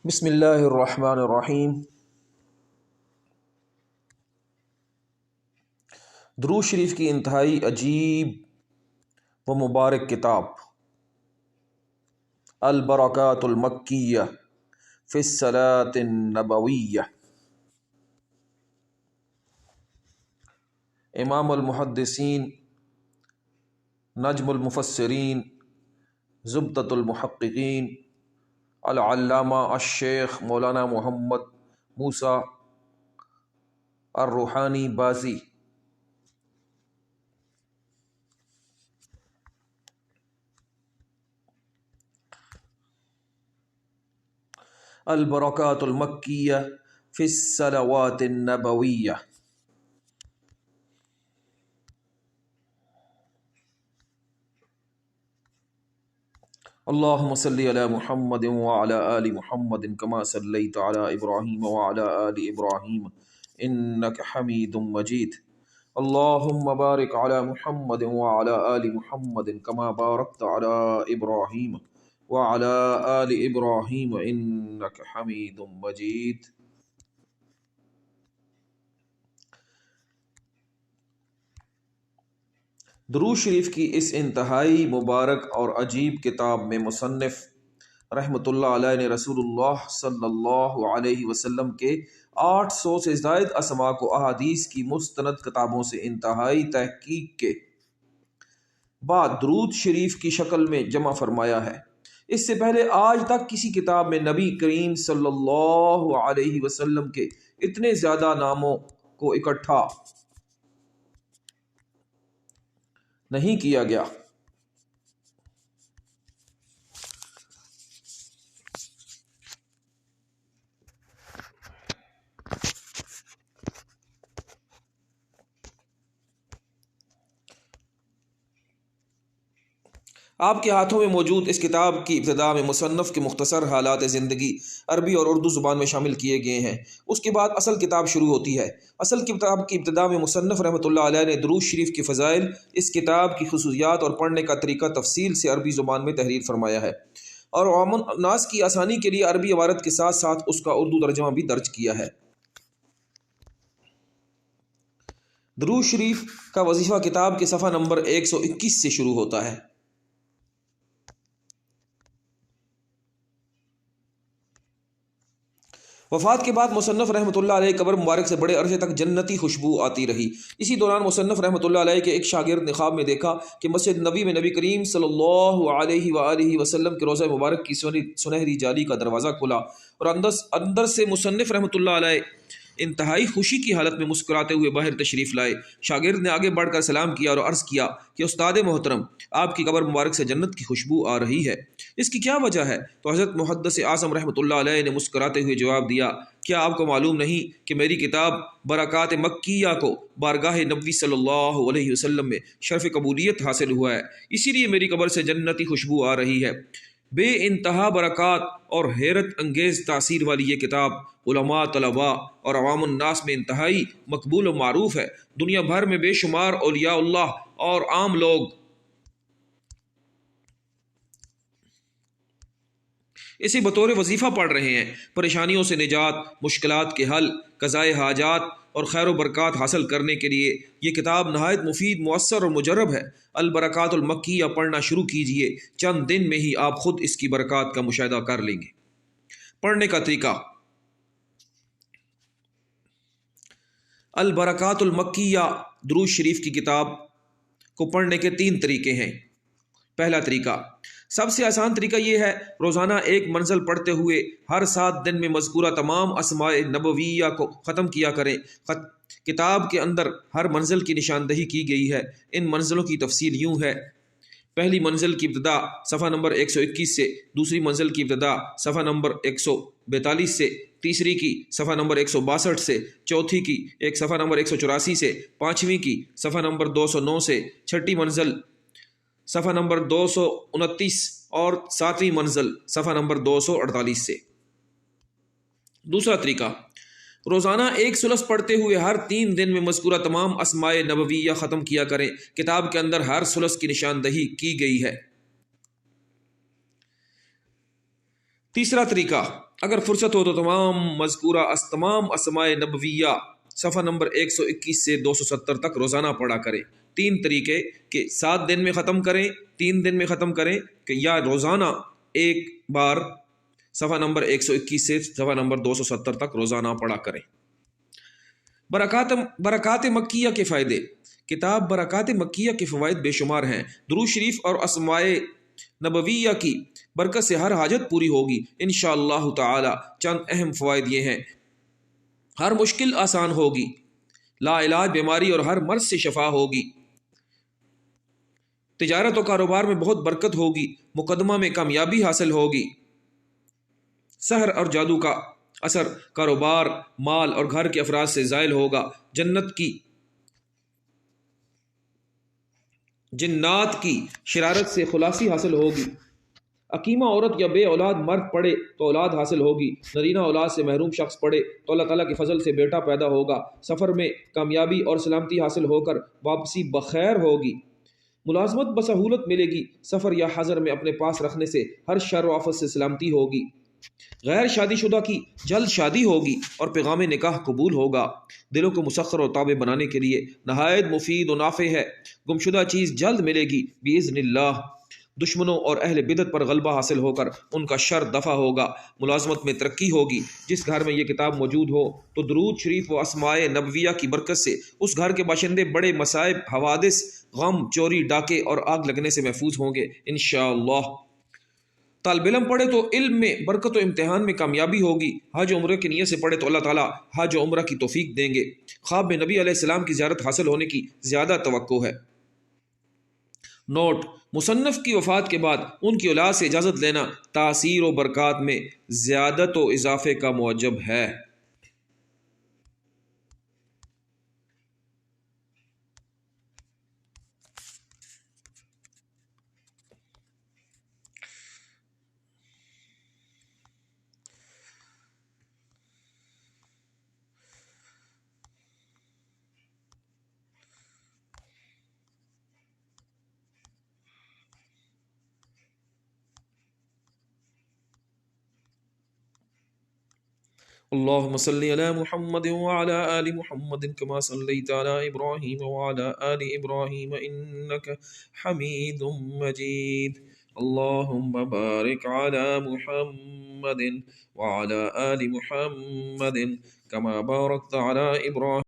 بسم اللہ الرحمن الرحیم۔ درود شریف کی انتہائی عجیب و مبارک کتاب البرکات المکیہ فی الصلاۃ النبویہ، امام المحدثین، نجم المفسرین، زبدۃ المحققین، العلامہ الشیخ مولانا محمد موسیٰ الروحانی بازی البرکات المکیہ فی الصلوات النبویہ۔ اللہم صلی علی محمد وعلی آل محمد کما صلیت علی ابراہیم وعلی آل ابراہیم انک حمید مجید۔ اللہم بارک علی محمد وعلی آل محمد کما بارکت علی ابراہیم وعلی آل ابراہیم انک حمید مجید۔ درود شریف کی اس انتہائی مبارک اور عجیب کتاب میں مصنف رحمۃ اللہ علیہ نے رسول اللہ صلی اللہ علیہ وسلم کے 800 سے زائد اسماء کو احادیث کی مستند کتابوں سے انتہائی تحقیق کے بعد درود شریف کی شکل میں جمع فرمایا ہے۔ اس سے پہلے آج تک کسی کتاب میں نبی کریم صلی اللہ علیہ وسلم کے اتنے زیادہ ناموں کو اکٹھا نہیں کیا گیا۔ آپ کے ہاتھوں میں موجود اس کتاب کی ابتدا میں مصنف کے مختصر حالات زندگی عربی اور اردو زبان میں شامل کیے گئے ہیں۔ اس کے بعد اصل کتاب شروع ہوتی ہے۔ اصل کتاب کی ابتدا میں مصنف رحمۃ اللہ علیہ نے درود شریف کی فضائل، اس کتاب کی خصوصیات اور پڑھنے کا طریقہ تفصیل سے عربی زبان میں تحریر فرمایا ہے، اور عوام الناس کی آسانی کے لیے عربی عبارت کے ساتھ ساتھ اس کا اردو ترجمہ بھی درج کیا ہے۔ درود شریف کا وظیفہ کتاب کے صفحہ نمبر 121 سے شروع ہوتا ہے۔ وفات کے بعد مصنف رحمۃ اللہ علیہ قبر مبارک سے بڑے عرصے تک جنتی خوشبو آتی رہی۔ اسی دوران مصنف رحمۃ اللہ علیہ کے ایک شاگرد نے خواب میں دیکھا کہ مسجد نبی میں نبی کریم صلی اللہ علیہ وآلہ وسلم کے روضہ مبارک کی سنہری جالی کا دروازہ کھلا، اور اندر سے مصنف رحمۃ اللہ علیہ انتہائی خوشی کی حالت میں مسکراتے ہوئے باہر تشریف لائے۔ شاگرد نے آگے بڑھ کر سلام کیا اور عرض کیا کہ استاد محترم، آپ کی قبر مبارک سے جنت کی خوشبو آ رہی ہے، اس کی کیا وجہ ہے؟ تو حضرت محدث اعظم رحمۃ اللہ علیہ نے مسکراتے ہوئے جواب دیا، کیا آپ کو معلوم نہیں کہ میری کتاب برکات مکیہ کو بارگاہ نبوی صلی اللہ علیہ وسلم میں شرف قبولیت حاصل ہوا ہے، اسی لیے میری قبر سے جنتی خوشبو آ رہی ہے۔ بے انتہا برکات اور حیرت انگیز تاثیر والی یہ کتاب علماء، طلباء اور عوام الناس میں انتہائی مقبول و معروف ہے۔ دنیا بھر میں بے شمار اولیاء اللہ اور عام لوگ اسے بطور وظیفہ پڑھ رہے ہیں۔ پریشانیوں سے نجات، مشکلات کے حل، قضائے حاجات اور خیر و برکات حاصل کرنے کے لیے یہ کتاب نہایت مفید، مؤثر اور مجرب ہے۔ البرکات المکیہ پڑھنا شروع کیجئے، چند دن میں ہی آپ خود اس کی برکات کا مشاہدہ کر لیں گے۔ پڑھنے کا طریقہ: البرکات المکیہ درود شریف کی کتاب کو پڑھنے کے 3 طریقے ہیں۔ پہلا طریقہ، سب سے آسان طریقہ یہ ہے، روزانہ ایک منزل پڑھتے ہوئے ہر 7 دن میں مذکورہ تمام اسماء نبویہ کو ختم کیا کریں۔ کتاب کے اندر ہر منزل کی نشاندہی کی گئی ہے۔ ان منزلوں کی تفصیل یوں ہے: پہلی منزل کی ابتدا صفحہ نمبر 121 سے، دوسری منزل کی ابتدا صفحہ نمبر 142 سے، تیسری کی صفحہ نمبر 162 سے، چوتھی کی صفحہ نمبر 184 سے، پانچویں کی صفحہ نمبر 209 سے، چھٹی منزل صفحہ نمبر 229 اور ساتویں منزل صفحہ نمبر 248 سے۔ دوسرا طریقہ، روزانہ ایک ثلث پڑھتے ہوئے ہر 3 دن میں مذکورہ تمام اسماء نبویہ ختم کیا کریں۔ کتاب کے اندر ہر ثلث کی نشاندہی کی گئی ہے۔ تیسرا طریقہ، اگر فرصت ہو تو تمام اسماء نبویہ صفحہ نمبر 121 سے 270 تک روزانہ پڑھا کریں۔ 3 طریقے کہ 7 دن میں ختم کریں، 3 دن میں ختم کریں، کہ یا روزانہ ایک بار صفحہ نمبر 121 سے صفحہ نمبر 270 تک روزانہ پڑھا کریں۔ برکات مکیہ کے فائدے۔ کتاب برکات مکیہ کے فوائد بے شمار ہیں۔ درود شریف اور اسماء نبویہ کی برکت سے ہر حاجت پوری ہوگی انشاءاللہ تعالی۔ چند اہم فوائد یہ ہیں: ہر مشکل آسان ہوگی، لا علاج بیماری اور ہر مرض سے شفا ہوگی، تجارت و کاروبار میں بہت برکت ہوگی، مقدمہ میں کامیابی حاصل ہوگی، سحر اور جادو کا اثر کاروبار، مال اور گھر کے افراد سے زائل ہوگا، جنات کی شرارت سے خلاصی حاصل ہوگی، عقیمہ عورت یا بے اولاد مرد پڑے تو اولاد حاصل ہوگی، نرینہ اولاد سے محروم شخص پڑے تو اللہ تعالیٰ کے فضل سے بیٹا پیدا ہوگا، سفر میں کامیابی اور سلامتی حاصل ہو کر واپسی بخیر ہوگی، ملازمت بسہولت ملے گی، سفر یا حضر میں اپنے پاس رکھنے سے ہر شر و آفت سے سلامتی ہوگی، غیر شادی شدہ کی جلد شادی ہوگی اور پیغام نکاح قبول ہوگا، دلوں کو مسخر و تابع بنانے کے لیے نہایت مفید و نافع ہے، گمشدہ چیز جلد ملے گی باذن اللہ، دشمنوں اور اہل بدعت پر غلبہ حاصل ہو کر ان کا شر دفع ہوگا، ملازمت میں ترقی ہوگی۔ جس گھر میں یہ کتاب موجود ہو تو درود شریف و اسماء نبویہ کی برکت سے اس گھر کے باشندے بڑے مصائب، حوادث، غم، چوری، ڈاکے اور آگ لگنے سے محفوظ ہوں گے انشاءاللہ۔ طالب علم پڑھے تو علم میں برکت و امتحان میں کامیابی ہوگی، حج و عمرہ کی نیت سے پڑھے تو اللہ تعالیٰ حج و عمرہ کی توفیق دیں گے، خواب میں نبی علیہ السلام کی زیارت حاصل ہونے کی زیادہ توقع ہے۔ نوٹ: مصنف کی وفات کے بعد ان کی اولاد سے اجازت لینا تاثیر و برکات میں زیادت و اضافے کا موجب ہے۔ اللهم صل على محمد وعلى آل محمد كما صليت على إبراهيم وعلى آل إبراهيم إنك حميد مجيد اللهم بارك على محمد وعلى آل محمد كما باركت على إبراهيم